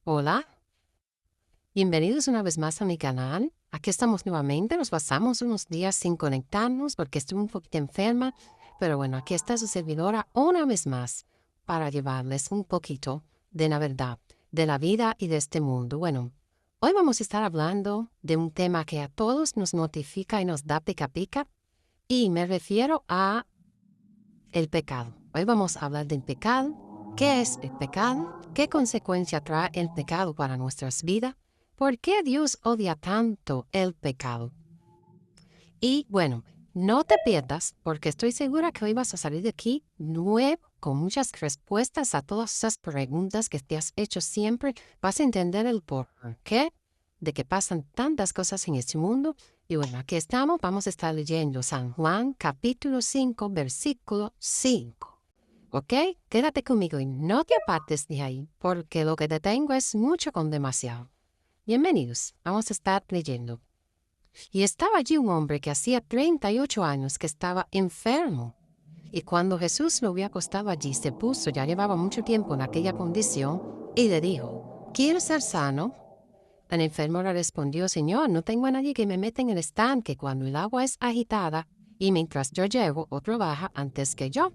Hola, bienvenidos una vez más a mi canal. Aquí estamos nuevamente, nos pasamos unos días sin conectarnos porque estuve un poquito enferma, pero bueno, aquí está su servidora una vez más para llevarles un poquito de la verdad, de la vida y de este mundo. Bueno, hoy vamos a estar hablando de un tema que a todos nos notifica y nos da pica pica, y me refiero a el pecado. Hoy vamos a hablar del pecado. ¿Qué es el pecado? ¿Qué consecuencia trae el pecado para nuestras vidas? ¿Por qué Dios odia tanto el pecado? Y bueno, no te pierdas porque estoy segura que hoy vas a salir de aquí nuevo con muchas respuestas a todas esas preguntas que te has hecho siempre. Vas a entender el por qué de que pasan tantas cosas en este mundo. Y bueno, aquí estamos, vamos a estar leyendo San Juan capítulo 5, versículo 5. ¿Ok? Quédate conmigo y no te apartes de ahí, porque lo que te tengo es mucho con demasiado. Bienvenidos, vamos a estar leyendo. Y estaba allí un hombre que hacía 38 años que estaba enfermo. Y cuando Jesús lo vio acostado allí, se puso, ya llevaba mucho tiempo en aquella condición, y le dijo, ¿quieres ser sano? El enfermo le respondió, Señor, no tengo a nadie que me meta en el estanque cuando el agua es agitada, y mientras yo llego, otro baja antes que yo.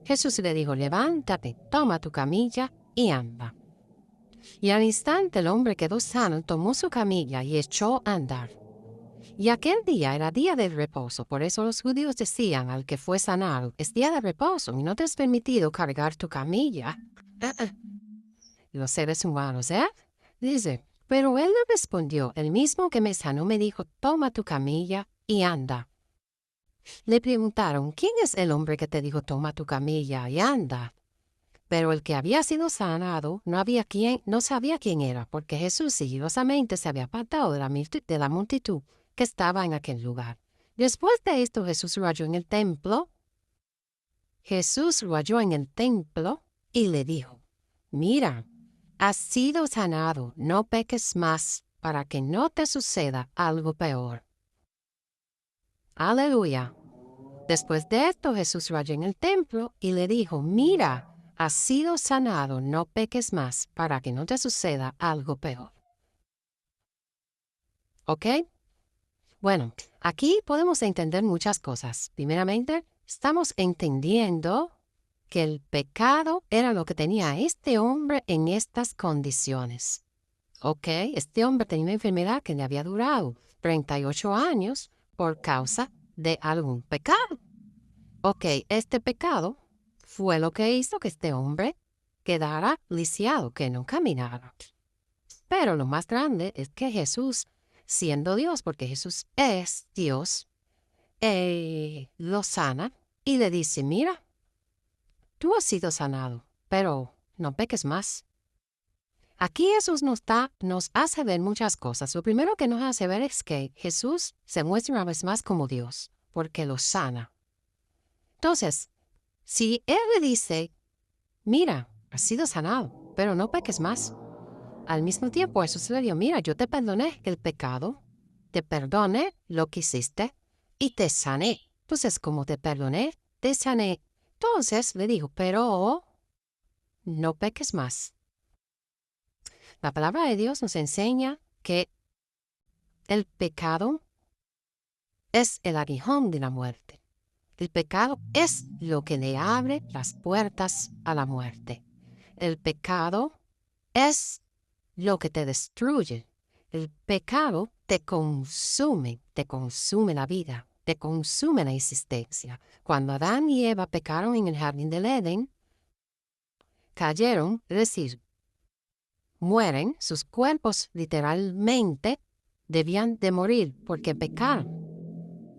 Jesús le dijo, levántate, toma tu camilla y anda. Y al instante el hombre quedó sano, tomó su camilla y echó a andar. Y aquel día era día de reposo, por eso los judíos decían al que fue sanado, es día de reposo y no te es permitido cargar tu camilla. Los seres humanos, ¿eh? Dice, pero él le respondió, el mismo que me sanó me dijo, toma tu camilla y anda. Le preguntaron, ¿quién es el hombre que te dijo, toma tu camilla y anda? Pero el que había sido sanado no sabía quién era, porque Jesús sigilosamente se había apartado de la multitud que estaba en aquel lugar. Después de esto, Jesús lo halló en el templo. Jesús lo halló en el templo y le dijo, mira, has sido sanado, no peques más, para que no te suceda algo peor. Aleluya. Después de esto, Jesús lo halló en el templo y le dijo, mira, has sido sanado, no peques más, para que no te suceda algo peor. ¿Ok? Bueno, aquí podemos entender muchas cosas. Primeramente, estamos entendiendo que el pecado era lo que tenía a este hombre en estas condiciones. ¿Ok? Este hombre tenía una enfermedad que le había durado 38 años por causa de algún pecado. Ok, este pecado fue lo que hizo que este hombre quedara lisiado, que no caminara. Pero lo más grande es que Jesús, siendo Dios, porque Jesús es Dios, lo sana y le dice, mira, tú has sido sanado, pero no peques más. Aquí Jesús nos hace ver muchas cosas. Lo primero que nos hace ver es que Jesús se muestra una vez más como Dios, porque lo sana. Entonces, si Él le dice, mira, has sido sanado, pero no peques más. Al mismo tiempo, Jesús le dijo, mira, yo te perdoné el pecado, te perdoné lo que hiciste y te sané. Entonces, como te perdoné, te sané. Entonces le dijo, pero no peques más. La palabra de Dios nos enseña que el pecado es el aguijón de la muerte. El pecado es lo que le abre las puertas a la muerte. El pecado es lo que te destruye. El pecado te consume la vida, te consume la existencia. Cuando Adán y Eva pecaron en el jardín del Edén, cayeron, es decir, mueren, sus cuerpos literalmente debían de morir porque pecaron.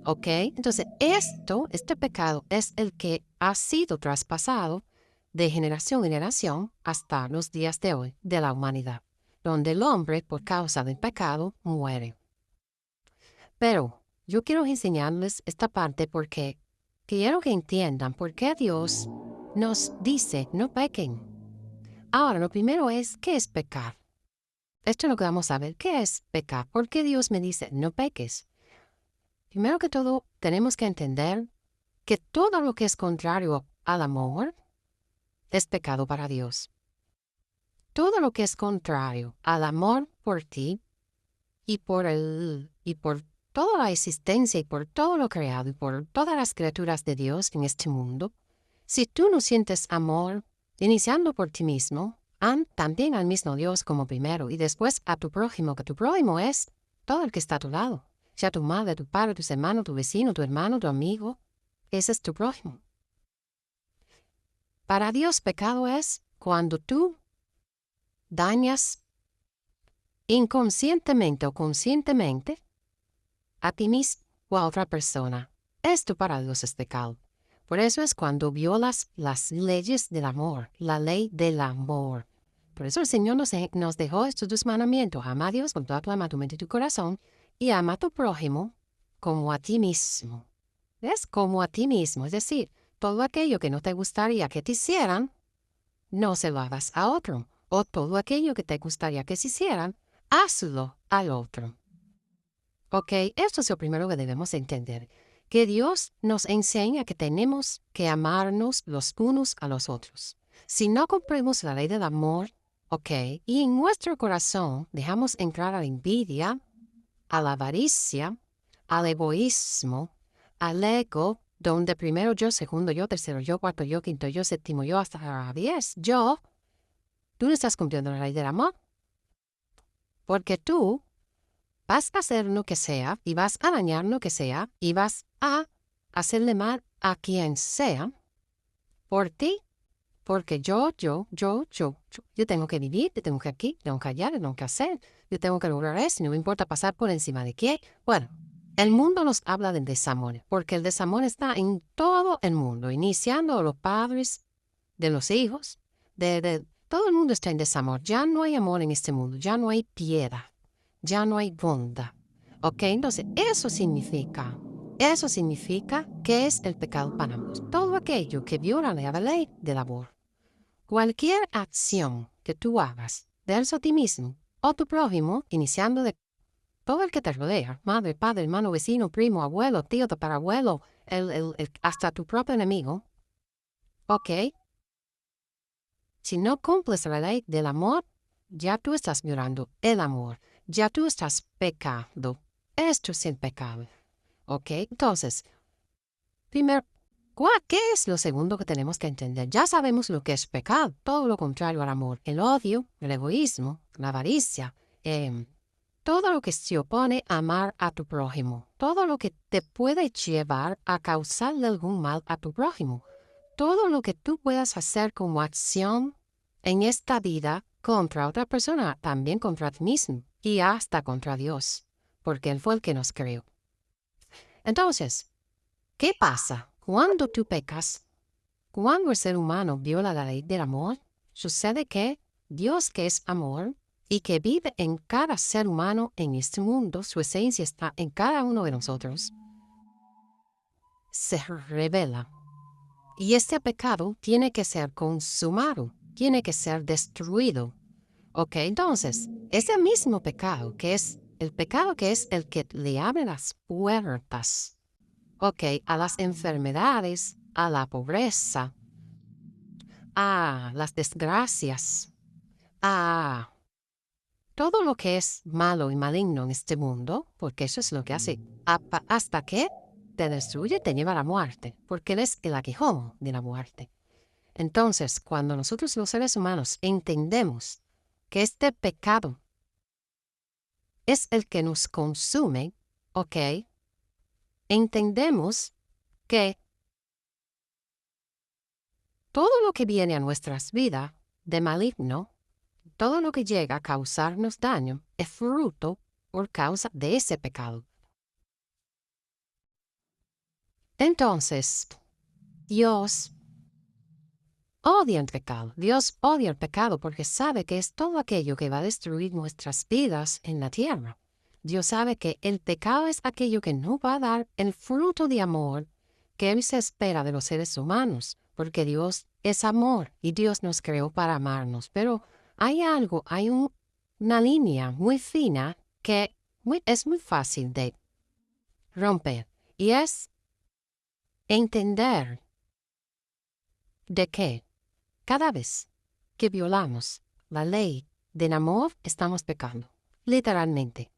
¿Ok? Entonces, este pecado es el que ha sido traspasado de generación en generación hasta los días de hoy de la humanidad, donde el hombre, por causa del pecado, muere. Pero yo quiero enseñarles esta parte porque quiero que entiendan por qué Dios nos dice no pequen. Ahora, lo primero es, ¿qué es pecar? Esto es lo que vamos a ver. ¿Qué es pecar? ¿Por qué Dios me dice no peques? Primero que todo, tenemos que entender que todo lo que es contrario al amor es pecado para Dios. todo lo que es contrario al amor por ti y por toda la existencia y por todo lo creado y por todas las criaturas de Dios en este mundo, si tú no sientes amor, iniciando por ti mismo, también al mismo Dios como primero y después a tu prójimo, que tu prójimo es todo el que está a tu lado, sea tu madre, tu padre, tus hermanos, tu vecino, tu hermano, tu amigo, ese es tu prójimo. Para Dios pecado es cuando tú dañas inconscientemente o conscientemente a ti mismo o a otra persona. Esto para Dios es pecado. Por eso es cuando violas las leyes del amor, la ley del amor. Por eso el Señor nos dejó estos 2 mandamientos. Ama a Dios con toda tu alma, tu mente y tu corazón, y ama a tu prójimo como a ti mismo. Es como a ti mismo, es decir, todo aquello que no te gustaría que te hicieran, no se lo hagas a otro. O todo aquello que te gustaría que se hicieran, hazlo al otro. Ok, esto es lo primero que debemos entender, que Dios nos enseña que tenemos que amarnos los unos a los otros. Si no cumplimos la ley del amor, ok, y en nuestro corazón dejamos entrar a la envidia, a la avaricia, al egoísmo, al ego, donde primero yo, segundo yo, tercero yo, cuarto yo, quinto yo, séptimo yo, hasta 10 yo, tú no estás cumpliendo la ley del amor, porque tú vas a hacer lo que sea y vas a dañar lo que sea y vas a hacerle mal a quien sea por ti, porque yo tengo que vivir, yo tengo que aquí, tengo que allá, tengo que hacer, yo tengo que lograr eso, no me importa pasar por encima de quién. Bueno, el mundo nos habla del desamor, porque el desamor está en todo el mundo, iniciando los padres de los hijos, todo el mundo está en desamor. Ya no hay amor en este mundo, ya no hay piedad, ya no hay bondad. ¿Ok? Entonces, eso significa que es el pecado para ambos. Todo aquello que viola la ley del amor. Cualquier acción que tú hagas verso a ti mismo o tu prójimo, iniciando de todo el que te rodea, madre, padre, hermano, vecino, primo, abuelo, tío, tatarabuelo, hasta tu propio enemigo, ¿ok? Si no cumples la ley del amor, ya tú estás violando el amor, ya tú estás pecando. Esto es el pecado. ¿Ok? Entonces, primero, ¿qué es lo segundo que tenemos que entender? Ya sabemos lo que es pecado, todo lo contrario al amor, el odio, el egoísmo, la avaricia, todo lo que se opone a amar a tu prójimo, todo lo que te puede llevar a causarle algún mal a tu prójimo, todo lo que tú puedas hacer como acción en esta vida contra otra persona, también contra ti mismo y hasta contra Dios, porque Él fue el que nos creó. Entonces, ¿qué pasa cuando tú pecas? Cuando el ser humano viola la ley del amor, sucede que Dios, que es amor y que vive en cada ser humano en este mundo, su esencia está en cada uno de nosotros, se revela. Y este pecado tiene que ser consumado, tiene que ser destruido. Ok, entonces, ese mismo pecado que es el pecado que es el que le abre las puertas, ok, a las enfermedades, a la pobreza, a las desgracias, a todo lo que es malo y maligno en este mundo, porque eso es lo que hace, hasta que te destruye, te lleva a la muerte, porque Él es el aguijón de la muerte. Entonces, cuando nosotros los seres humanos entendemos que este pecado es el que nos consume, ¿ok? Entendemos que todo lo que viene a nuestras vidas de maligno, todo lo que llega a causarnos daño, es fruto por causa de ese pecado. Entonces, Dios odia el pecado. Dios odia el pecado porque sabe que es todo aquello que va a destruir nuestras vidas en la tierra. Dios sabe que el pecado es aquello que no va a dar el fruto de amor que Él se espera de los seres humanos, porque Dios es amor y Dios nos creó para amarnos. Pero hay algo, una línea muy fina que es muy fácil de romper y es entender de que cada vez que violamos la ley del amor, estamos pecando. Literalmente.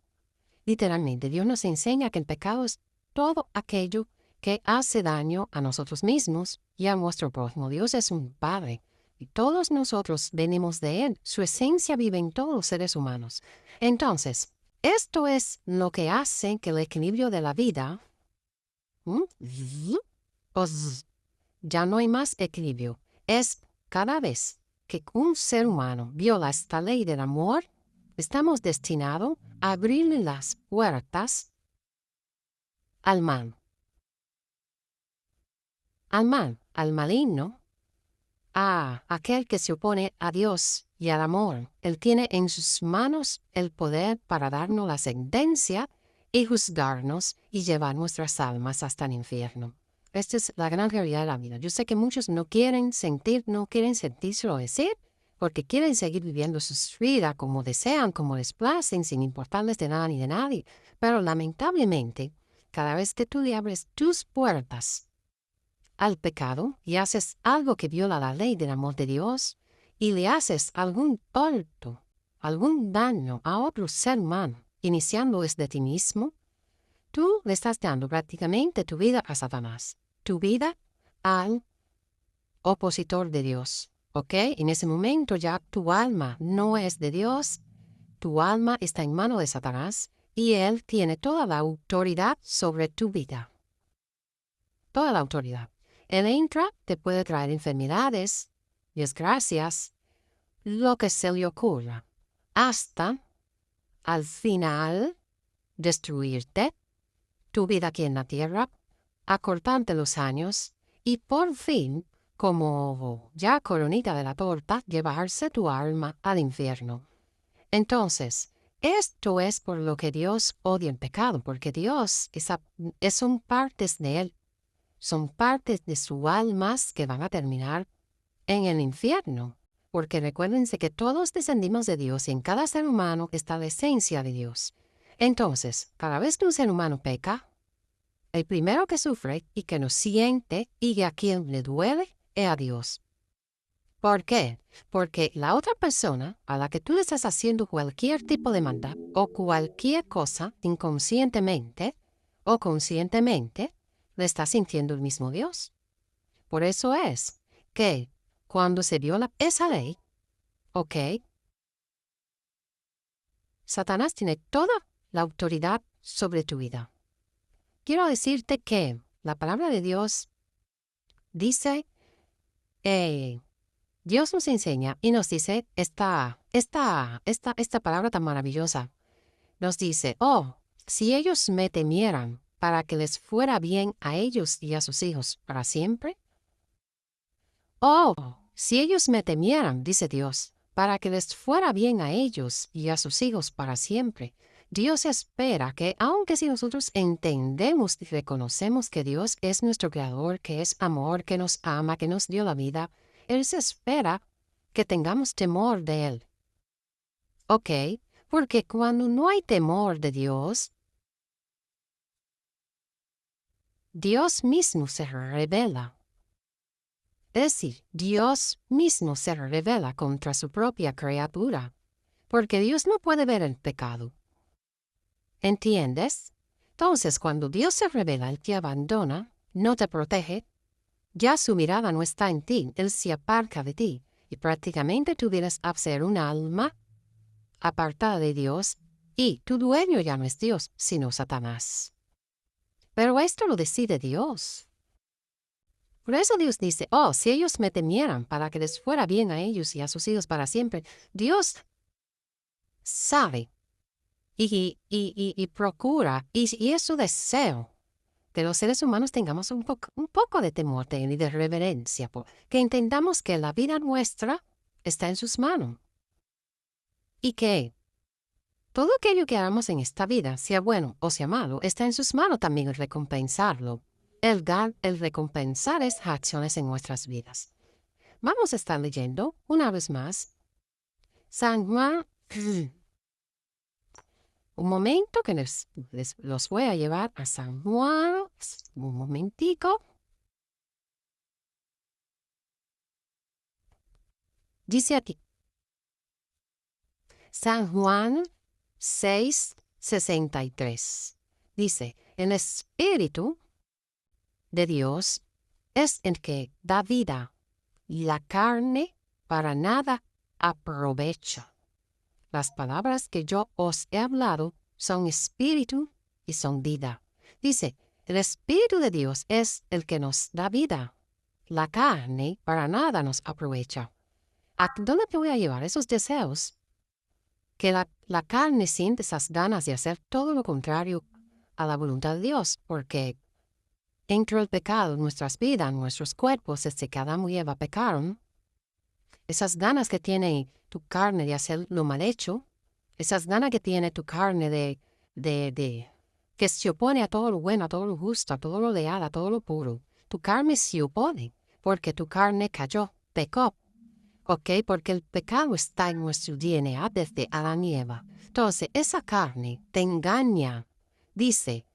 Literalmente, Dios nos enseña que el pecado es todo aquello que hace daño a nosotros mismos y a nuestro prójimo. Dios es un Padre y todos nosotros venimos de Él. Su esencia vive en todos los seres humanos. Entonces, esto es lo que hace que el equilibrio de la vida, pues ya no hay más equilibrio. Es cada vez que un ser humano viola esta ley del amor, estamos destinados a abrirle las puertas al mal. Al mal, al maligno, a aquel que se opone a Dios y al amor. Él tiene en sus manos el poder para darnos la sentencia y juzgarnos y llevar nuestras almas hasta el infierno. Esta es la gran realidad de la vida. Yo sé que muchos no quieren sentírselo decir, porque quieren seguir viviendo su vida como desean, como les placen, sin importarles de nada ni de nadie. Pero lamentablemente, cada vez que tú le abres tus puertas al pecado y haces algo que viola la ley del amor de Dios y le haces algún torto, algún daño a otro ser humano, iniciando desde ti mismo, tú le estás dando prácticamente tu vida a Satanás, tu vida al opositor de Dios, ¿ok? En ese momento ya tu alma no es de Dios, tu alma está en manos de Satanás y él tiene toda la autoridad sobre tu vida. Toda la autoridad. Él entra, te puede traer enfermedades, desgracias, lo que se le ocurra, hasta, al final, destruirte, tu vida aquí en la tierra, acortarte los años y por fin, como ya coronita de la torta, llevarse tu alma al infierno. Entonces, esto es por lo que Dios odia el pecado, porque Dios son partes de Él. Son partes de su alma que van a terminar en el infierno. Porque recuérdense que todos descendimos de Dios y en cada ser humano está la esencia de Dios. Entonces, cada vez que un ser humano peca, el primero que sufre y que no siente y a quien le duele es a Dios. ¿Por qué? Porque la otra persona a la que tú le estás haciendo cualquier tipo de maldad o cualquier cosa inconscientemente o conscientemente, le está sintiendo el mismo Dios. Por eso es que cuando se viola esa ley, ¿ok? Satanás tiene toda la autoridad sobre tu vida. Quiero decirte que la palabra de Dios dice, Dios nos enseña y nos dice esta palabra tan maravillosa. Nos dice, oh, si ellos me temieran para que les fuera bien a ellos y a sus hijos para siempre. Oh, si ellos me temieran, dice Dios, para que les fuera bien a ellos y a sus hijos para siempre. Dios espera que, aunque si nosotros entendemos y reconocemos que Dios es nuestro Creador, que es amor, que nos ama, que nos dio la vida, Él se espera que tengamos temor de Él. ¿Ok? Porque cuando no hay temor de Dios, Dios mismo se revela. Es decir, Dios mismo se revela contra su propia criatura, porque Dios no puede ver el pecado. ¿Entiendes? Entonces, cuando Dios se revela, Él te abandona, no te protege, ya su mirada no está en ti, Él se aparta de ti, y prácticamente tú vienes a ser un alma apartada de Dios, y tu dueño ya no es Dios, sino Satanás. Pero esto lo decide Dios. Por eso Dios dice, oh, si ellos me temieran para que les fuera bien a ellos y a sus hijos para siempre, Dios sabe y procura, y es su deseo que los seres humanos tengamos un poco de temor de Él y de reverencia, que entendamos que la vida nuestra está en sus manos y que todo aquello que hagamos en esta vida, sea bueno o sea malo, está en sus manos también el recompensarlo. El recompensar esas acciones en nuestras vidas. Vamos a estar leyendo una vez más San Juan. Un momento que los voy a llevar a San Juan. Un momentico. Dice aquí, San Juan 6:63. Dice, el Espíritu de Dios es el que da vida, y la carne para nada aprovecha. Las palabras que yo os he hablado son espíritu y son vida. Dice, el Espíritu de Dios es el que nos da vida. La carne para nada nos aprovecha. ¿A dónde te voy a llevar esos deseos? Que la carne siente esas ganas de hacer todo lo contrario a la voluntad de Dios, porque entró el pecado en nuestras vidas, en nuestros cuerpos, desde que Adán y Eva pecaron. Esas ganas que tiene tu carne de hacer lo mal hecho, esas ganas que tiene tu carne que se opone a todo lo bueno, a todo lo justo, a todo lo leal, a todo lo puro. Tu carne se opone, porque tu carne cayó, pecó. ¿Ok? Porque el pecado está en nuestro DNA desde Adán y Eva. Entonces, esa carne te engaña. Dice,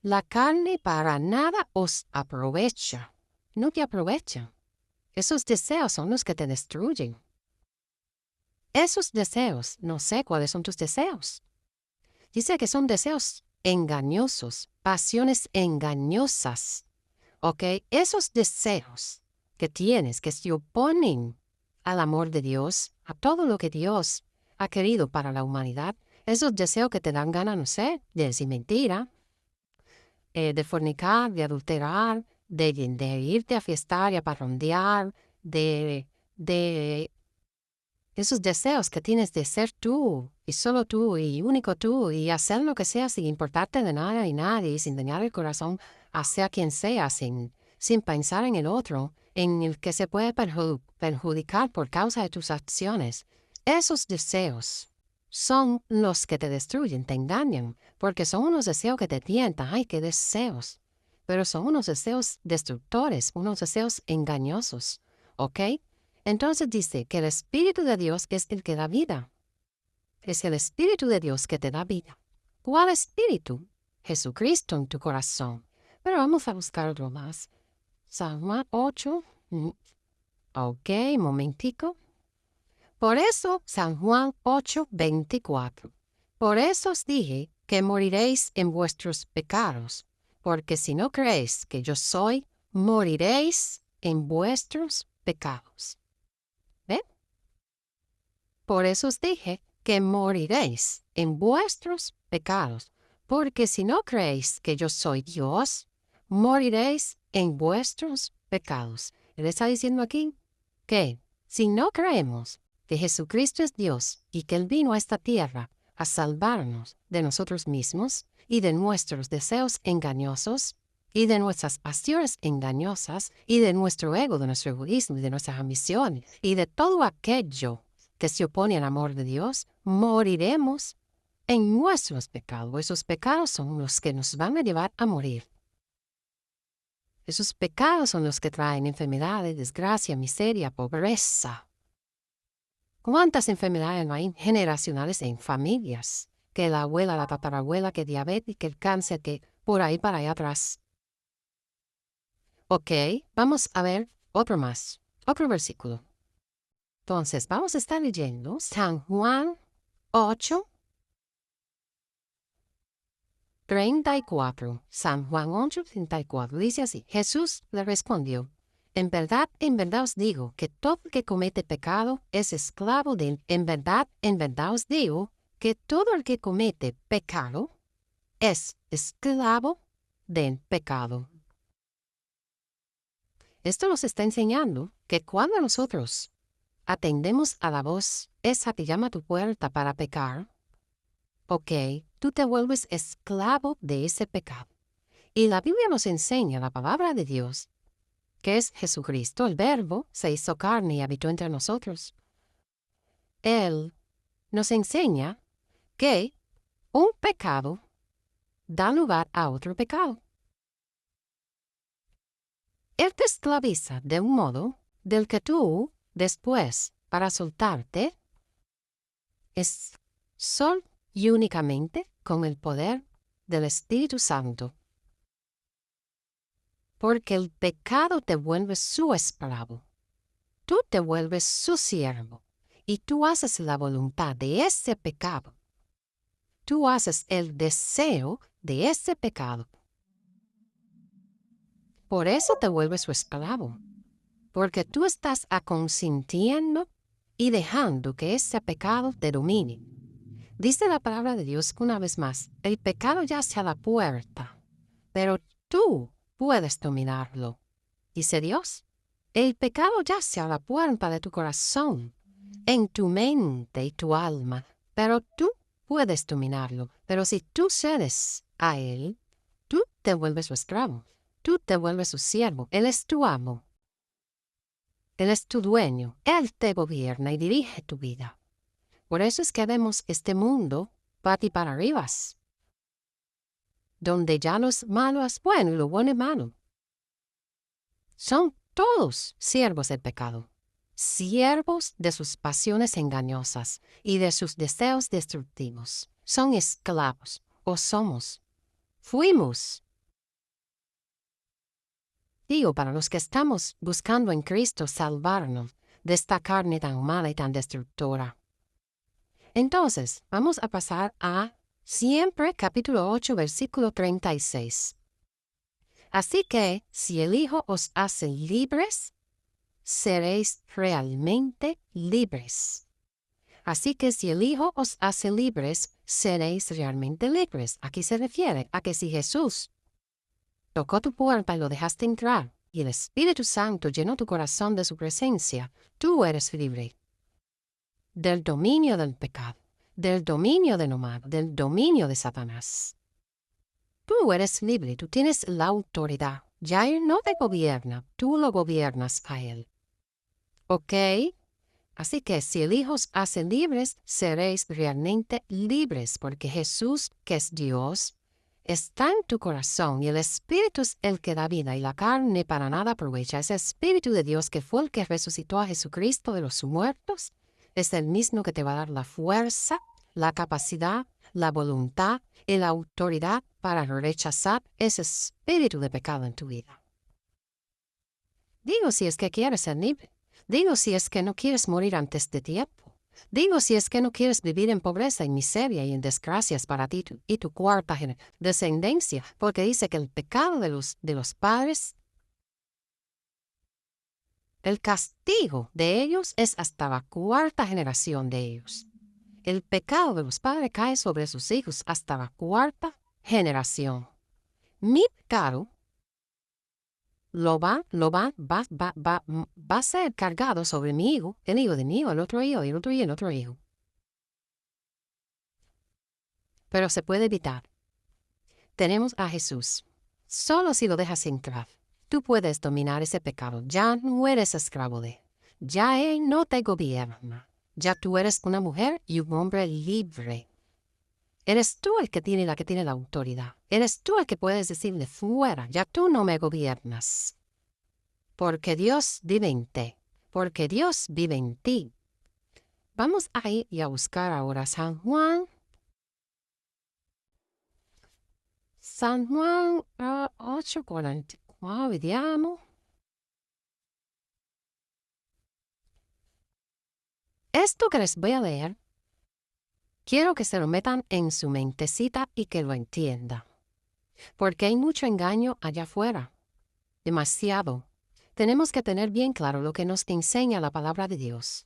la carne para nada os aprovecha. No te aprovecha. Esos deseos son los que te destruyen. Esos deseos, no sé cuáles son tus deseos. Dice que son deseos engañosos, pasiones engañosas. ¿Ok? Esos deseos que tienes, que se oponen al amor de Dios, a todo lo que Dios ha querido para la humanidad, esos deseos que te dan ganas, no sé, de decir mentira, de fornicar, de adulterar, de irte a fiestar y a parrandear, de esos deseos que tienes de ser tú, y solo tú, y único tú, y hacer lo que sea sin importarte de nada y nadie, sin dañar el corazón hacia quien sea, sin pensar en el otro, en el que se puede perjudicar por causa de tus acciones. Esos deseos son los que te destruyen, te engañan, porque son unos deseos que te tientan. ¡Ay, qué deseos! Pero son unos deseos destructores, unos deseos engañosos, ¿ok? Entonces dice que el Espíritu de Dios es el que da vida. Es el Espíritu de Dios que te da vida. ¿Cuál espíritu? Jesucristo en tu corazón. Pero vamos a buscar otro más. San Juan 8. Ok, momentico. Por eso, San Juan 8:24. Por eso os dije que moriréis en vuestros pecados, porque si no creéis que yo soy, moriréis en vuestros pecados. ¿Ven? Por eso os dije que moriréis en vuestros pecados, porque si no creéis que yo soy Dios, moriréis en vuestros pecados. Él está diciendo aquí que si no creemos que Jesucristo es Dios y que Él vino a esta tierra a salvarnos de nosotros mismos y de nuestros deseos engañosos y de nuestras pasiones engañosas y de nuestro ego, de nuestro egoísmo y de nuestras ambiciones y de todo aquello que se opone al amor de Dios, moriremos en nuestros pecados. Esos pecados son los que nos van a llevar a morir. Esos pecados son los que traen enfermedades, desgracia, miseria, pobreza. ¿Cuántas enfermedades no hay generacionales en familias? Que la abuela, la tatarabuela, que diabetes, que el cáncer, que por ahí para allá atrás. Ok, vamos a ver otro más, otro versículo. Entonces, vamos a estar leyendo San Juan 8:34. San Juan 8:34 dice así. Jesús le respondió, en verdad os digo que todo el que comete pecado es esclavo de... En verdad os digo que todo el que comete pecado es esclavo del pecado. Esto nos está enseñando que cuando nosotros atendemos a la voz, esa que llama a tu puerta para pecar, ok, tú te vuelves esclavo de ese pecado. Y la Biblia nos enseña, la palabra de Dios, que es Jesucristo, el Verbo, se hizo carne y habitó entre nosotros. Él nos enseña que un pecado da lugar a otro pecado. Él te esclaviza de un modo del que tú, después, para soltarte, es solo y únicamente con el poder del Espíritu Santo. Porque el pecado te vuelve su esclavo. Tú te vuelves su siervo. y tú haces la voluntad de ese pecado. Tú haces el deseo de ese pecado. Por eso te vuelves su esclavo, porque tú estás aconsintiendo y dejando que ese pecado te domine. Dice la palabra de Dios una vez más, el pecado yace a la puerta, pero tú puedes dominarlo. Dice Dios, el pecado yace a la puerta de tu corazón, en tu mente y tu alma, pero tú puedes dominarlo. Pero si tú cedes a él, tú te vuelves su esclavo, tú te vuelves su siervo, él es tu amo. Él es tu dueño, él te gobierna y dirige tu vida. Por eso es que vemos este mundo para para arriba, donde ya lo malo es bueno y lo bueno es malo. Son todos siervos del pecado, siervos de sus pasiones engañosas y de sus deseos destructivos. Son esclavos, o somos, fuimos. Digo, para los que estamos buscando en Cristo salvarnos de esta carne tan mala y tan destructora. Entonces, vamos a pasar a siempre capítulo 8, versículo 36. Así que, si el Hijo os hace libres, seréis realmente libres. Así que si el Hijo os hace libres, seréis realmente libres. Aquí se refiere a que si Jesús tocó tu puerta y lo dejaste entrar, y el Espíritu Santo llenó tu corazón de su presencia, tú eres libre del dominio del pecado, del dominio del humano, del dominio de Satanás. Tú eres libre, tú tienes la autoridad. Ya Él no te gobierna, tú lo gobiernas a Él. ¿Ok? Así que si el Hijo os hace libres, seréis realmente libres, porque Jesús, que es Dios, está en tu corazón y el Espíritu es el que da vida y la carne para nada aprovecha. Ese Espíritu de Dios que fue el que resucitó a Jesucristo de los muertos, es el mismo que te va a dar la fuerza, la capacidad, la voluntad y la autoridad para rechazar ese espíritu de pecado en tu vida. Digo si es que quieres ser libre. Digo si es que no quieres morir antes de tiempo. Digo si es que no quieres vivir en pobreza y miseria y en desgracias para ti y tu cuarta descendencia, porque dice que el pecado de los padres, el castigo de ellos es hasta la cuarta generación de ellos. El pecado de los padres cae sobre sus hijos hasta la cuarta generación. Mi pecado va a ser cargado sobre mi hijo, el hijo de mi hijo, el otro hijo, el otro y el otro hijo. Pero se puede evitar. Tenemos a Jesús. Solo si lo dejas entrar, tú puedes dominar ese pecado. Ya no eres esclavo de él. Ya él no te gobierna. Ya tú eres una mujer y un hombre libre. Eres tú el que tiene la autoridad. Eres tú el que puedes decirle fuera. Ya tú no me gobiernas. Porque Dios vive en ti. Porque Dios vive en ti. Vamos a ir y a buscar ahora San Juan. San Juan 8:44, vediamo. Esto que les voy a leer, quiero que se lo metan en su mentecita y que lo entiendan. Porque hay mucho engaño allá afuera. Demasiado. Tenemos que tener bien claro lo que nos enseña la palabra de Dios.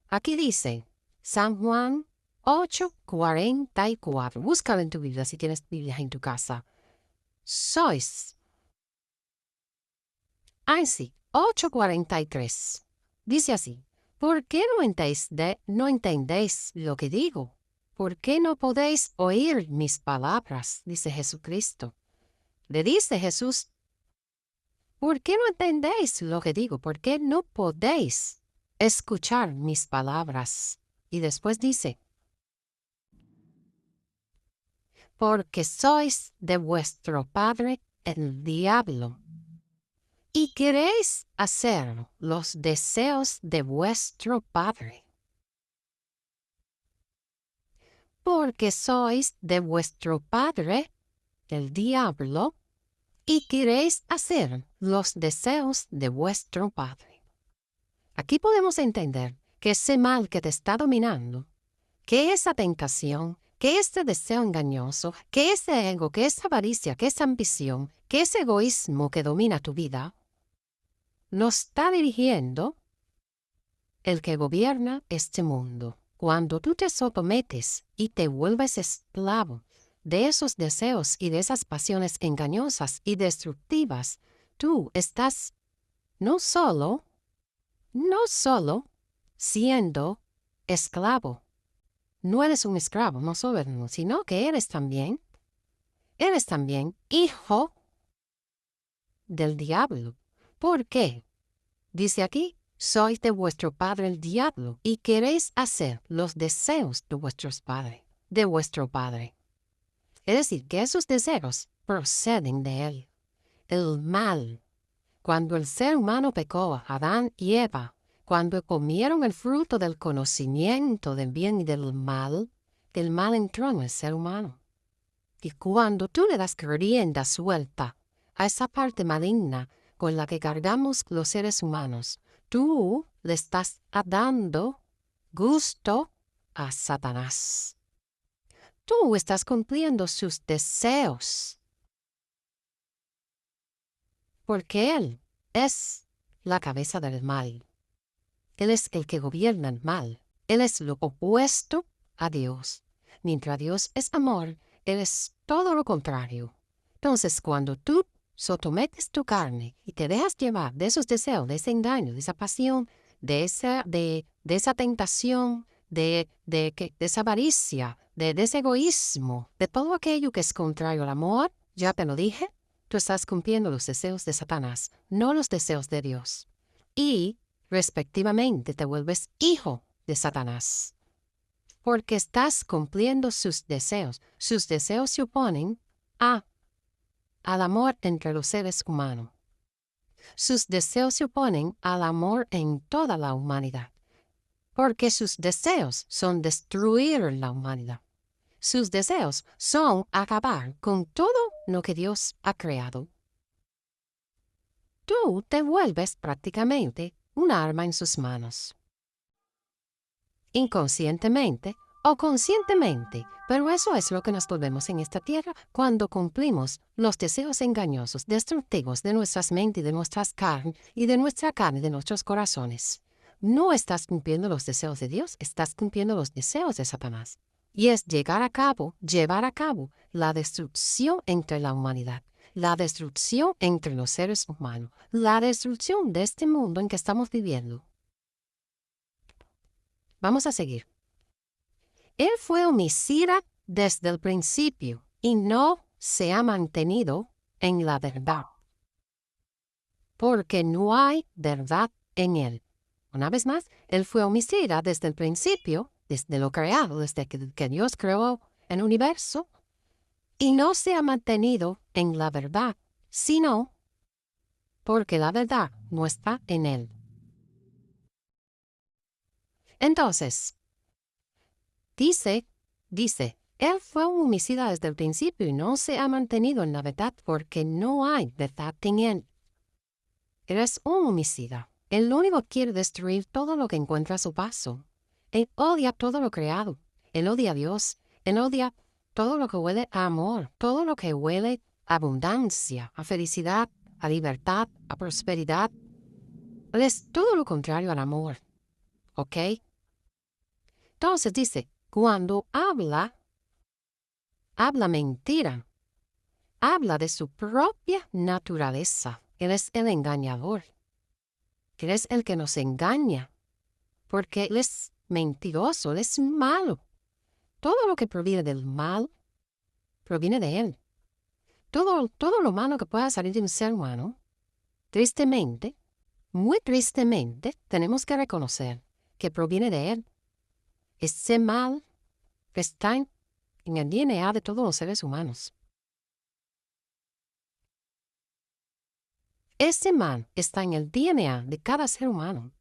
Aquí dice, San Juan 8:44. Búscalo en tu Biblia si tienes Biblia en tu casa. Sois. Sí, 8:43. Dice así. ¿Por qué no entendéis lo que digo? ¿Por qué no podéis oír mis palabras? Dice Jesucristo. Le dice Jesús, ¿por qué no entendéis lo que digo? ¿Por qué no podéis escuchar mis palabras? Y después dice, porque sois de vuestro padre el diablo, y queréis hacer los deseos de vuestro padre. Porque sois de vuestro padre el diablo, y queréis hacer los deseos de vuestro padre. Aquí podemos entender que ese mal que te está dominando, que esa tentación, que ese deseo engañoso, que ese ego, que esa avaricia, que esa ambición, que ese egoísmo que domina tu vida, lo está dirigiendo el que gobierna este mundo. Cuando tú te sometes y te vuelves esclavo de esos deseos y de esas pasiones engañosas y destructivas, tú estás no solo siendo esclavo. No eres un esclavo, no solo, sino que eres también hijo del diablo. ¿Por qué? Dice aquí, sois de vuestro padre el diablo, y queréis hacer los deseos de vuestro padre. Es decir, que esos deseos proceden de él. El mal. Cuando el ser humano pecó, Adán y Eva, cuando comieron el fruto del conocimiento del bien y del mal, el mal entró en el ser humano. Y cuando tú le das rienda suelta a esa parte maligna con la que cargamos los seres humanos, tú le estás dando gusto a Satanás. Tú estás cumpliendo sus deseos, porque él es la cabeza del mal. Él es el que gobierna el mal. Él es lo opuesto a Dios. Mientras Dios es amor, Él es todo lo contrario. Entonces, cuando tú sometes tu carne y te dejas llevar de esos deseos, de ese engaño, de esa pasión, de esa tentación, de esa avaricia, de ese egoísmo, de todo aquello que es contrario al amor, ya te lo dije, tú estás cumpliendo los deseos de Satanás, no los deseos de Dios. Y respectivamente te vuelves hijo de Satanás, porque estás cumpliendo sus deseos. Sus deseos se oponen al amor entre los seres humanos. Sus deseos se oponen al amor en toda la humanidad, porque sus deseos son destruir la humanidad. Sus deseos son acabar con todo lo que Dios ha creado. Tú te vuelves prácticamente un arma en sus manos. Inconscientemente o conscientemente, pero eso es lo que nos volvemos en esta tierra cuando cumplimos los deseos engañosos, destructivos de nuestras mentes, de nuestras carnes y de nuestra carne, de nuestros corazones. No estás cumpliendo los deseos de Dios, estás cumpliendo los deseos de Satanás. Y es llevar a cabo la destrucción entre la humanidad, la destrucción entre los seres humanos, la destrucción de este mundo en que estamos viviendo. Vamos a seguir. Él fue homicida desde el principio y no se ha mantenido en la verdad, porque no hay verdad en él. Una vez más, él fue homicida desde el principio, desde lo creado, desde que Dios creó el universo, y no se ha mantenido en la verdad, sino porque la verdad no está en él. Entonces, dice, él fue un homicida desde el principio y no se ha mantenido en la verdad porque no hay verdad en él. Él es un homicida. Él lo único quiere destruir todo lo que encuentra a su paso. Él odia todo lo creado. Él odia a Dios. Él odia todo lo que huele a amor, todo lo que huele a abundancia, a felicidad, a libertad, a prosperidad. Él es todo lo contrario al amor. ¿Ok? Entonces dice, cuando habla mentira. Habla de su propia naturaleza. Él es el engañador. Él es el que nos engaña. Porque él es mentiroso, él es malo. Todo lo que proviene del mal proviene de él. Todo lo malo que pueda salir de un ser humano, tristemente, muy tristemente, tenemos que reconocer que proviene de él. Ese mal que está en el DNA de todos los seres humanos. Ese mal está en el DNA de cada ser humano.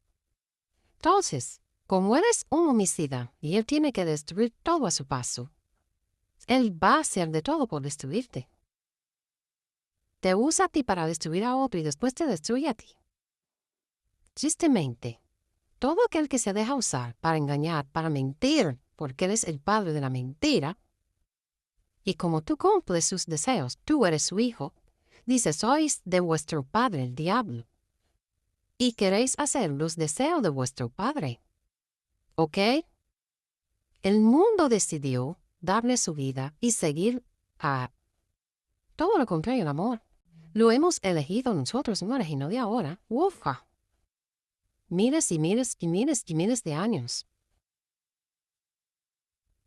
Entonces, como él es un homicida y él tiene que destruir todo a su paso, él va a hacer de todo por destruirte. Te usa a ti para destruir a otro y después te destruye a ti. Tristemente, todo aquel que se deja usar para engañar, para mentir, porque eres el padre de la mentira, y como tú cumples sus deseos, tú eres su hijo, dice, sois de vuestro padre el diablo, y queréis hacer los deseos de vuestro padre. ¿Ok? El mundo decidió darle su vida y seguir a todo lo contrario al amor. Lo hemos elegido nosotros, señores, y no de ahora. Ufa. Miles y miles y miles y miles de años.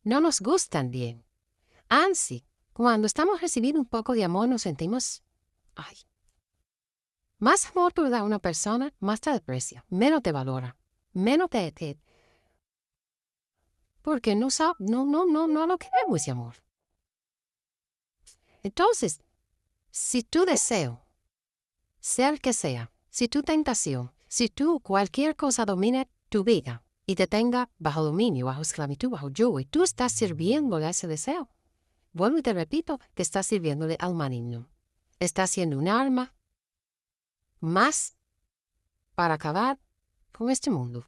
No nos gustan bien. Así, cuando estamos recibiendo un poco de amor nos sentimos, ay, más amor tú le das a una persona, más te desprecia, menos te valora, menos te porque no lo queremos ese amor. Entonces, si tu deseo, sea el que sea, si tu tentación, si tú cualquier cosa domine tu vida y te tenga bajo dominio, bajo esclavitud, bajo yugo, y tú estás sirviéndole a ese deseo, vuelvo y te repito que estás sirviéndole al maligno. Estás siendo un arma más para acabar con este mundo.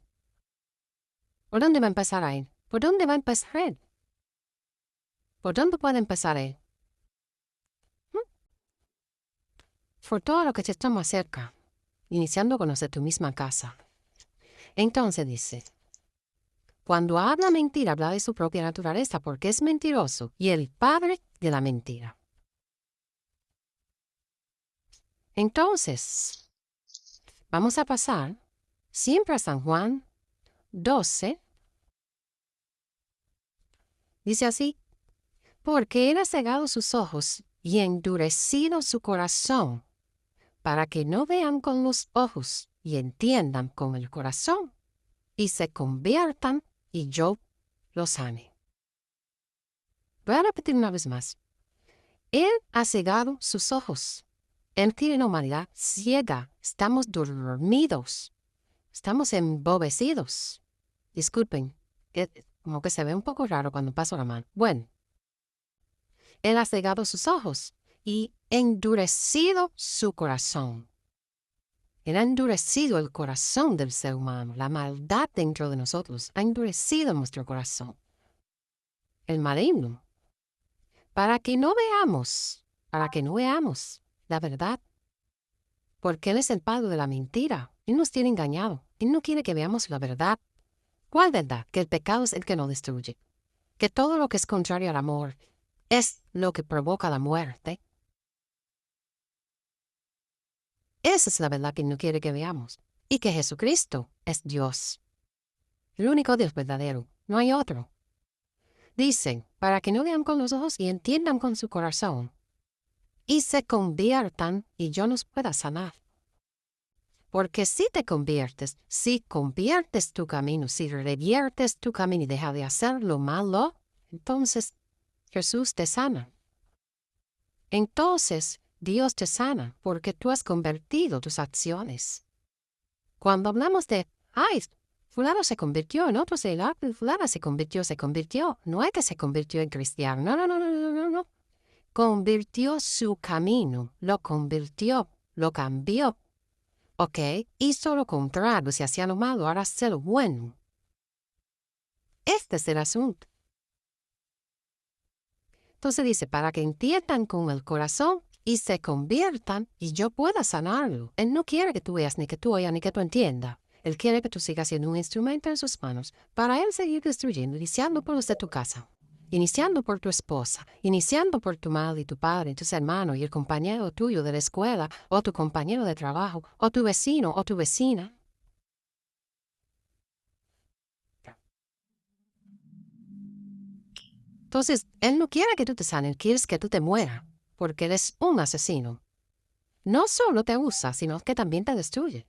¿Por dónde va a empezar a él? ¿Por dónde va a empezar él? ¿Por dónde puede empezar él? Por todo lo que te estamos cerca, iniciando con los de tu misma casa. Entonces dice, cuando habla mentira, habla de su propia naturaleza, porque es mentiroso y el padre de la mentira. Entonces, vamos a pasar siempre a San Juan 12. Dice así, porque él ha cegado sus ojos y endurecido su corazón, para que no vean con los ojos y entiendan con el corazón, y se conviertan y yo los sane. Voy a repetir una vez más. Él ha cegado sus ojos. Él tiene la humanidad ciega. Estamos dormidos. Estamos embobecidos. Disculpen, como que se ve un poco raro cuando paso la mano. Bueno, Él ha cegado sus ojos y endurecido su corazón. Él ha endurecido el corazón del ser humano. La maldad dentro de nosotros ha endurecido nuestro corazón. El maligno. Para que no veamos la verdad. Porque Él es el padre de la mentira. Él nos tiene engañado. Él no quiere que veamos la verdad. ¿Cuál verdad? Que el pecado es el que nos destruye. Que todo lo que es contrario al amor es lo que provoca la muerte. Esa es la verdad que Él no quiere que veamos. Y que Jesucristo es Dios. El único Dios verdadero. No hay otro. Dicen, para que no vean con los ojos y entiendan con su corazón. Y se conviertan y yo nos pueda sanar. Porque si te conviertes, si conviertes tu camino, si reviertes tu camino y dejas de hacer lo malo, entonces Jesús te sana. Entonces Dios te sana porque tú has convertido tus acciones. Cuando hablamos de, ay, fulano se convirtió, en otros fulana se convirtió, no es que se convirtió en cristiano, no. Convirtió su camino, lo convirtió, lo cambió. ¿Ok? Hizo lo contrario, si hacía lo malo, ahora hace lo bueno. Este es el asunto. Entonces dice, para que entiendan con el corazón y se conviertan y yo pueda sanarlo. Él no quiere que tú veas, ni que tú oigas, ni que tú entiendas. Él quiere que tú sigas siendo un instrumento en sus manos para Él seguir destruyendo, iniciando por los de tu casa, iniciando por tu esposa, iniciando por tu madre y tu padre, tus hermanos y el compañero tuyo de la escuela, o tu compañero de trabajo, o tu vecino o tu vecina. Entonces, Él no quiere que tú te sanes, Él quiere que tú te mueras, porque eres un asesino. No solo te usa, sino que también te destruye,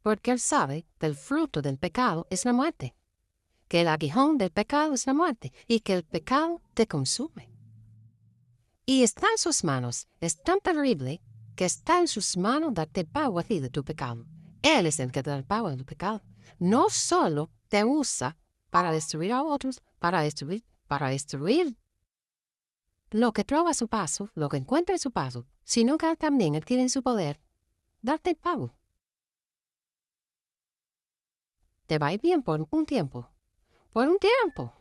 porque Él sabe que el fruto del pecado es la muerte, que el aguijón del pecado es la muerte, y que el pecado te consume. Y está en sus manos, es tan terrible que está en sus manos darte el pago a ti de tu pecado. Él es el que te da el pago de tu pecado. No solo te usa para destruir a otros, para destruir lo que trova a su paso, lo que encuentra en su paso, sino que también Él tiene en su poder darte el pago. te va a ir bien por un tiempo. Por un tiempo.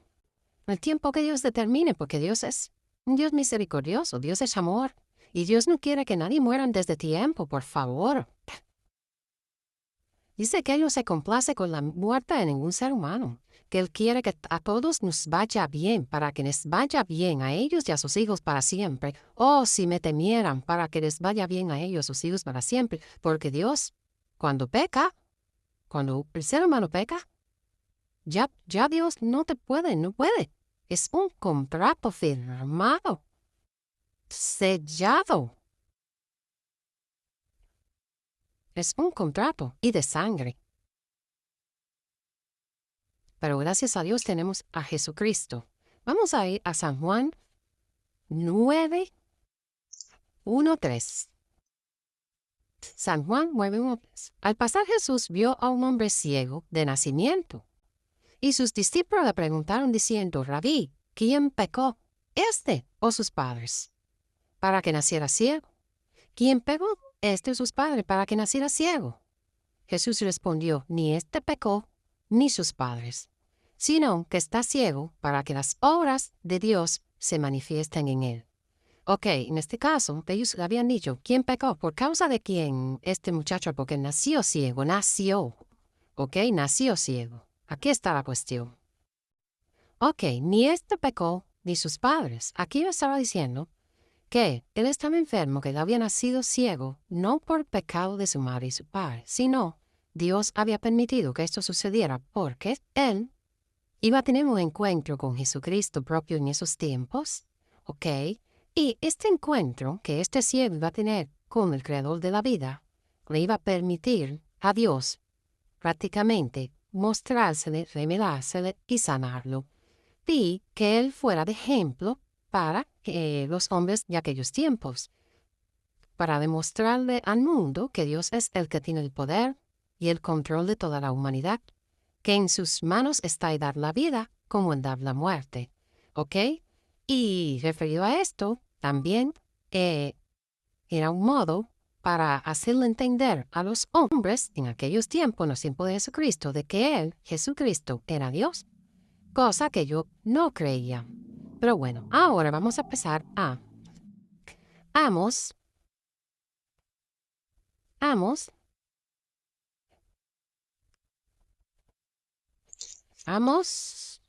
El tiempo que Dios determine, porque Dios es un Dios misericordioso, Dios es amor. Y Dios no quiere que nadie muera antes de tiempo, por favor. Dice que Él no se complace con la muerte de ningún ser humano, que Él quiere que a todos nos vaya bien, para que les vaya bien a ellos y a sus hijos para siempre. Oh, si me temieran, para que les vaya bien a ellos y a sus hijos para siempre. Porque Dios, cuando peca, cuando el ser humano peca, ya Dios no puede. Es un contrato firmado, sellado. Es un contrato y de sangre. Pero gracias a Dios tenemos a Jesucristo. Vamos a ir a San Juan 9:1-3. San Juan 9:1-3. Al pasar Jesús vio a un hombre ciego de nacimiento. Y sus discípulos le preguntaron diciendo, Rabí, ¿quién pecó, este o sus padres, para que naciera ciego? ¿Quién pecó, este o sus padres, para que naciera ciego? Jesús respondió, ni este pecó, ni sus padres, sino que está ciego para que las obras de Dios se manifiesten en él. Ok, en este caso, ellos habían dicho, ¿quién pecó? ¿Por causa de quién este muchacho? Porque nació ciego, nació. Ok, nació ciego. Aquí está la cuestión. Ok, ni este pecó, ni sus padres. Aquí yo estaba diciendo que él estaba enfermo, que él había nacido ciego, no por pecado de su madre y su padre, sino Dios había permitido que esto sucediera porque él iba a tener un encuentro con Jesucristo propio en esos tiempos, ¿ok? Y este encuentro que este ciego iba a tener con el Creador de la vida, le iba a permitir a Dios prácticamente mostrársele, revelársele y sanarlo. Y que él fuera de ejemplo para los hombres de aquellos tiempos, para demostrarle al mundo que Dios es el que tiene el poder y el control de toda la humanidad, que en sus manos está el dar la vida como el dar la muerte. ¿Ok? Y referido a esto, también era un modo para hacerle entender a los hombres en aquellos tiempos, en los tiempos de Jesucristo, de que Él, Jesucristo, era Dios, cosa que yo no creía. Pero bueno, ahora vamos a empezar a Amos, Amos, Amos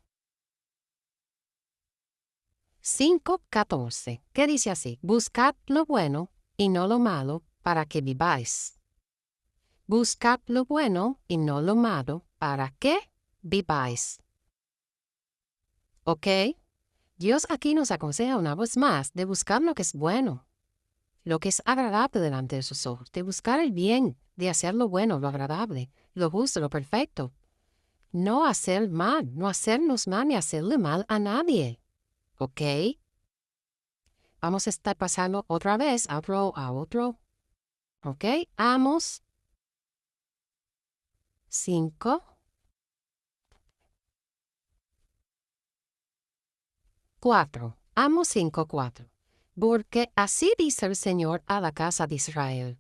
5:14, que dice así, buscad lo bueno y no lo malo para que viváis. Buscad lo bueno y no lo malo para que viváis. ¿Ok? Dios aquí nos aconseja una vez más de buscar lo que es bueno, lo que es agradable delante de sus ojos, de buscar el bien, de hacer lo bueno, lo agradable, lo justo, lo perfecto. No hacer mal, no hacernos mal ni hacerle mal a nadie. ¿Ok? Vamos a estar pasando otra vez a otro. ¿Ok? Amos 5, 4. Amos 5:4. Porque así dice el Señor a la casa de Israel.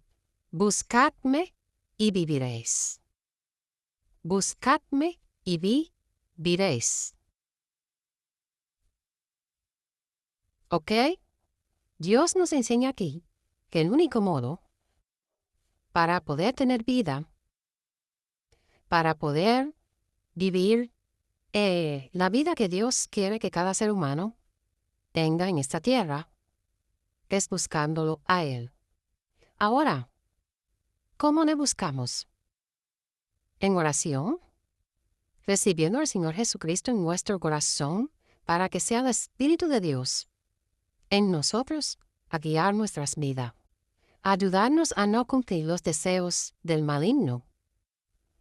Buscadme y viviréis. Buscadme y viviréis. ¿Ok? Dios nos enseña aquí que el único modo para poder tener vida, para poder vivir la vida que Dios quiere que cada ser humano tenga en esta tierra, es buscándolo a Él. Ahora, ¿cómo le buscamos? En oración, recibiendo al Señor Jesucristo en nuestro corazón para que sea el Espíritu de Dios en nosotros a guiar nuestras vidas, a ayudarnos a no cumplir los deseos del maligno,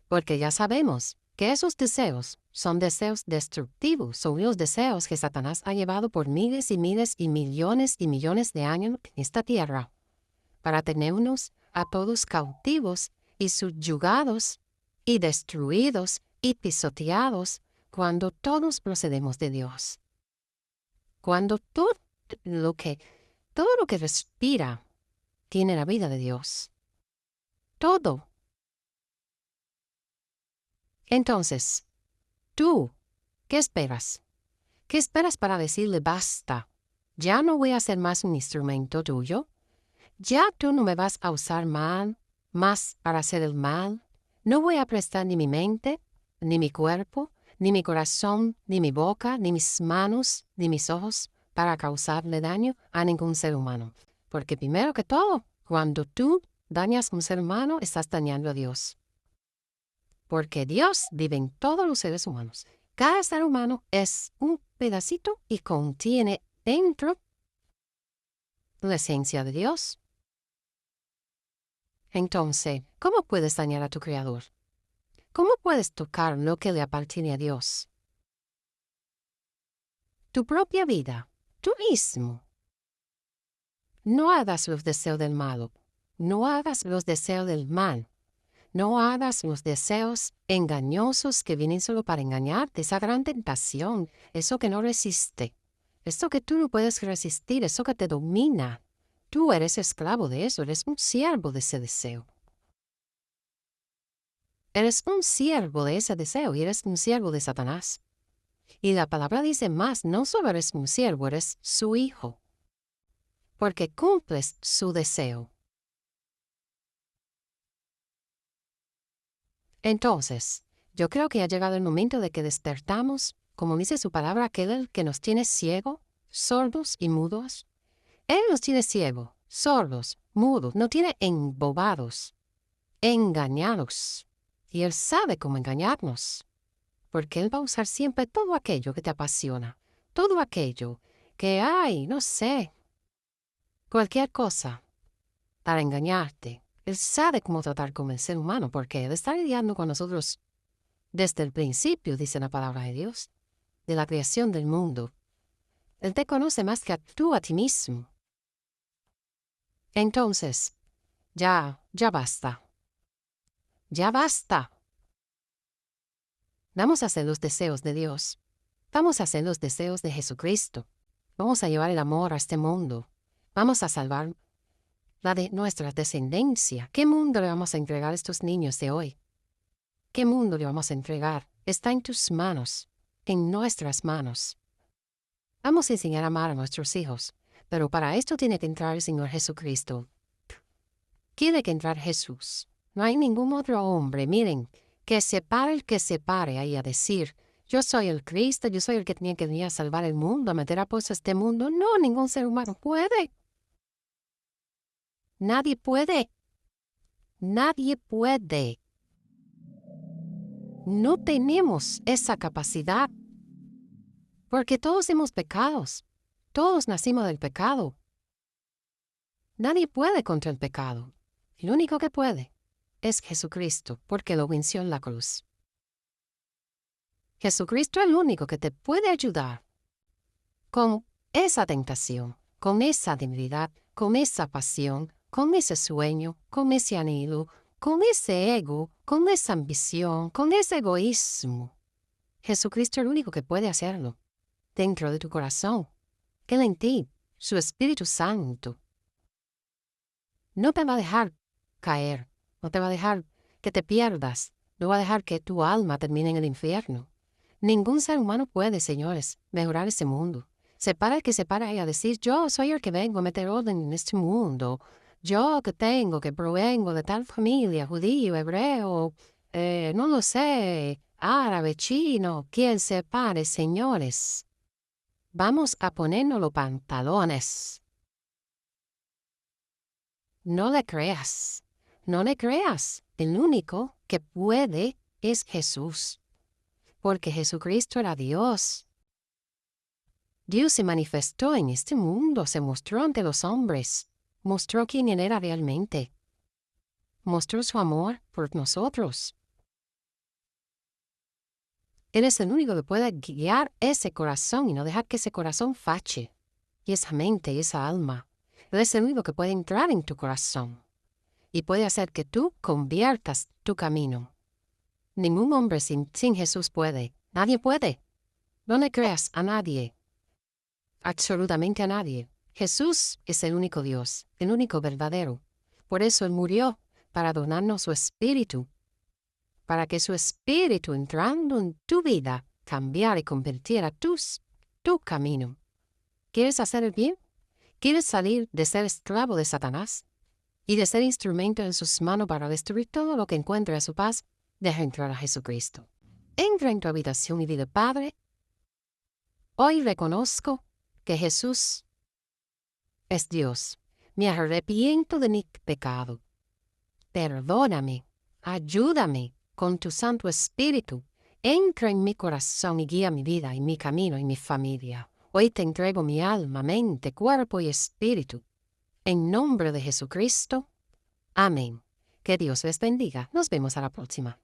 porque ya sabemos que esos deseos son deseos destructivos, son los deseos que Satanás ha llevado por miles y miles y millones de años en esta tierra, para tenernos a todos cautivos y subyugados y destruidos y pisoteados cuando todos procedemos de Dios. Cuando todo lo que respira tiene la vida de Dios. Todo. Entonces, tú, ¿qué esperas? ¿Qué esperas para decirle basta? Ya no voy a ser más un instrumento tuyo. Ya tú no me vas a usar más para hacer el mal. No voy a prestar ni mi mente, ni mi cuerpo, ni mi corazón, ni mi boca, ni mis manos, ni mis ojos para causarle daño a ningún ser humano. Porque primero que todo, cuando tú dañas a un ser humano, estás dañando a Dios. Porque Dios vive en todos los seres humanos. Cada ser humano es un pedacito y contiene dentro la esencia de Dios. Entonces, ¿cómo puedes dañar a tu Creador? ¿Cómo puedes tocar lo que le appartiene a Dios? Tu propia vida, tú mismo. No hagas los deseos del malo. No hagas los deseos del mal. No hagas los deseos engañosos que vienen solo para engañarte, esa gran tentación, eso que no resiste, eso que tú no puedes resistir, eso que te domina. Tú eres esclavo de eso, eres un siervo de ese deseo. Eres un siervo de ese deseo y eres un siervo de Satanás. Y la palabra dice más, no solo eres un siervo, eres su hijo, porque cumples su deseo. Entonces, yo creo que ha llegado el momento de que despertamos, como dice su palabra, aquel que nos tiene ciego, sordos y mudos. Él nos tiene ciego, sordos, mudos, nos tiene embobados, engañados. Y Él sabe cómo engañarnos, porque Él va a usar siempre todo aquello que te apasiona, todo aquello que hay, no sé, cualquier cosa para engañarte. Él sabe cómo tratar con el ser humano, porque Él está lidiando con nosotros desde el principio, dice la palabra de Dios, de la creación del mundo. Él te conoce más que tú a ti mismo. Entonces, ya basta. Ya basta. Vamos a hacer los deseos de Dios. Vamos a hacer los deseos de Jesucristo. Vamos a llevar el amor a este mundo. Vamos a salvar la de nuestra descendencia. ¿Qué mundo le vamos a entregar a estos niños de hoy? ¿Qué mundo le vamos a entregar? Está en tus manos, en nuestras manos. Vamos a enseñar a amar a nuestros hijos, pero para esto tiene que entrar el Señor Jesucristo. Tiene que entrar Jesús. No hay ningún otro hombre, miren, que se pare ahí a decir, yo soy el Cristo, yo soy el que tenía que venir a salvar el mundo, a meter a pues este mundo. No, ningún ser humano puede. Nadie puede. Nadie puede. No tenemos esa capacidad. Porque todos hemos pecados. Todos nacimos del pecado. Nadie puede contra el pecado. El único que puede es Jesucristo, porque lo venció en la cruz. Jesucristo es el único que te puede ayudar con esa tentación, con esa debilidad, con esa pasión, con ese sueño, con ese anhelo, con ese ego, con esa ambición, con ese egoísmo. Jesucristo es el único que puede hacerlo dentro de tu corazón. Él en ti, su Espíritu Santo. No te va a dejar caer, no te va a dejar que te pierdas, no va a dejar que tu alma termine en el infierno. Ningún ser humano puede, señores, mejorar ese mundo. Se para el que se para ahí a decir, yo soy el que vengo a meter orden en este mundo. Yo que provengo de tal familia, judío, hebreo, no lo sé, árabe, chino, quien se pare, señores. Vamos a ponernos los pantalones. No le creas, no le creas. El único que puede es Jesús, porque Jesucristo era Dios. Dios se manifestó en este mundo, se mostró ante los hombres, mostró quién Él era realmente, mostró su amor por nosotros. Él es el único que puede guiar ese corazón y no dejar que ese corazón fache, y esa mente y esa alma. Él es el único que puede entrar en tu corazón y puede hacer que tú conviertas tu camino. Ningún hombre sin Jesús puede. Nadie puede. No le creas a nadie. Absolutamente a nadie. Jesús es el único Dios, el único verdadero. Por eso Él murió, para donarnos su espíritu, para que su espíritu entrando en tu vida cambiara y convirtiera tu camino. ¿Quieres hacer el bien? ¿Quieres salir de ser esclavo de Satanás y de ser instrumento en sus manos para destruir todo lo que encuentre a su paz? Deja entrar a Jesucristo. Entra en tu habitación y dile: Padre, hoy reconozco que Jesús es Dios. Me arrepiento de mi pecado. Perdóname, ayúdame con tu Santo Espíritu. Entra en mi corazón y guía mi vida y mi camino y mi familia. Hoy te entrego mi alma, mente, cuerpo y espíritu. En nombre de Jesucristo. Amén. Que Dios les bendiga. Nos vemos a la próxima.